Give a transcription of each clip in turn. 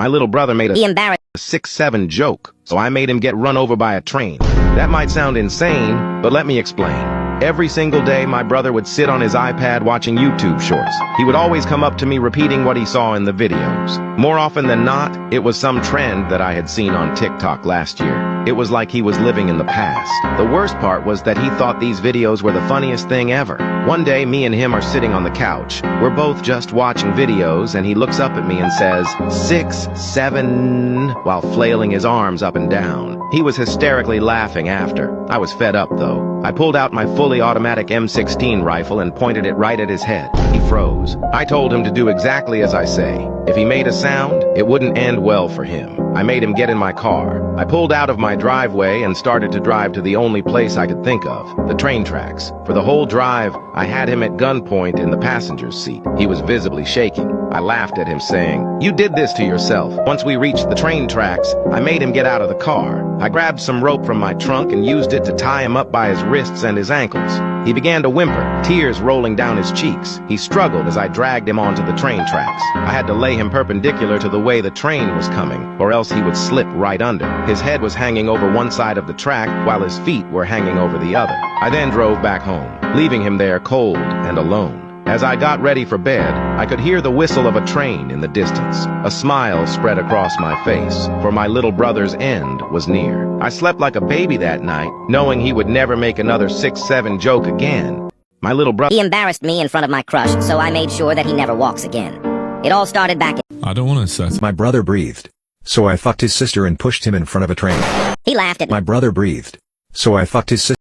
My little brother made He a embarrassed 6-7 joke, so I made him get run over by a train. That might sound insane, but let me explain. Every single day, my brother would sit on his iPad watching YouTube shorts. He would always come up to me repeating what he saw in the videos. More often than not, it was some trend that I had seen on TikTok last year. It was like he was living in the past. The worst part was that he thought these videos were the funniest thing ever. One day, me and him are sitting on the couch. We're both just watching videos, and he looks up at me and says, 6, 7, while flailing his arms up and down. He was hysterically laughing after. I was fed up, though. I pulled out my fully automatic M16 rifle and pointed it right at his head. He froze. I told him to do exactly as I say. If he made a sound, it wouldn't end well for him. I made him get in my car. I pulled out of my driveway and started to drive to the only place I could think of, the train tracks. For the whole drive, I had him at gunpoint in the passenger's seat. He was visibly shaking. I laughed at him, saying, "You did this to yourself." Once we reached the train tracks, I made him get out of the car. I grabbed some rope from my trunk and used it to tie him up by his wrists and his ankles. He began to whimper, tears rolling down his cheeks. He struggled as I dragged him onto the train tracks. I had to lay him perpendicular to the way the train was coming, or else he would slip right under. His head was hanging over one side of the track, while his feet were hanging over the other. I then drove back home, leaving him there cold and alone. As I got ready for bed, I could hear the whistle of a train in the distance. A smile spread across my face, for my little brother's end was near. I slept like a baby that night, knowing he would never make another 6-7 joke again. My little brother... He embarrassed me in front of my crush, so I made sure that he never walks again. It all started back in... I don't want to set. My brother breathed. So I fucked his sister and pushed him in front of a train. He laughed at me. My brother breathed. So I fucked his sister.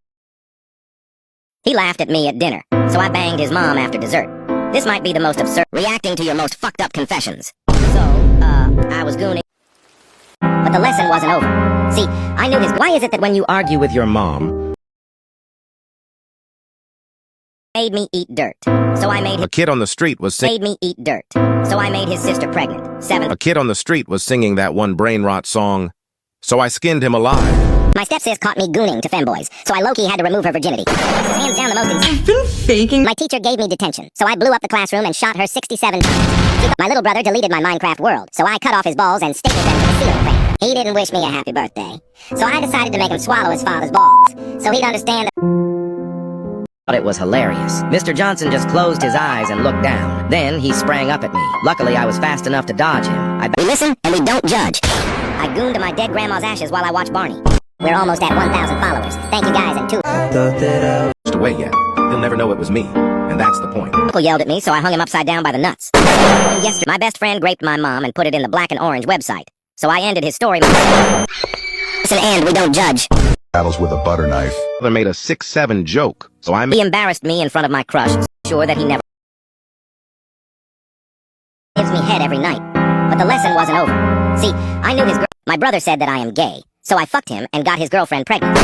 He laughed at me at dinner, so I banged his mom after dessert. This might be the most absurd, reacting to your most fucked up confessions. So, I was gooning. But the lesson wasn't over. See, I knew his... Why is it that when you argue with your mom, made me eat dirt? So I made a kid on the street was made me eat dirt. So I made his sister pregnant. 7. A kid on the street was singing that one brain rot song, so I skinned him alive. My stepsis caught me gooning to femboys, so I low-key had to remove her virginity. This is hands down the most I've been faking. My teacher gave me detention, so I blew up the classroom and shot her 67 times. My little brother deleted my Minecraft world, so I cut off his balls and stapled them to the ceiling fan. He didn't wish me a happy birthday, so I decided to make him swallow his father's balls, so he'd understand that... It was hilarious. Mr. Johnson just closed his eyes and looked down. Then he sprang up at me. Luckily, I was fast enough to dodge him. We listen and we don't judge. I gooned to my dead grandma's ashes while I watched Barney. We're almost at 1,000 followers. Thank you guys, and 2... Away yet. He'll never know it was me, and that's the point. Uncle yelled at me, so I hung him upside down by the nuts. Yesterday, my best friend raped my mom and put it in the Black and Orange website. So I ended his story. Listen and we don't judge. Battles with a butter knife. Brother made a 6-7 joke, so I He embarrassed me in front of my crush, sure that he never gives me head every night. But the lesson wasn't over. See, I knew his my brother said that I am gay, so I fucked him and got his girlfriend pregnant.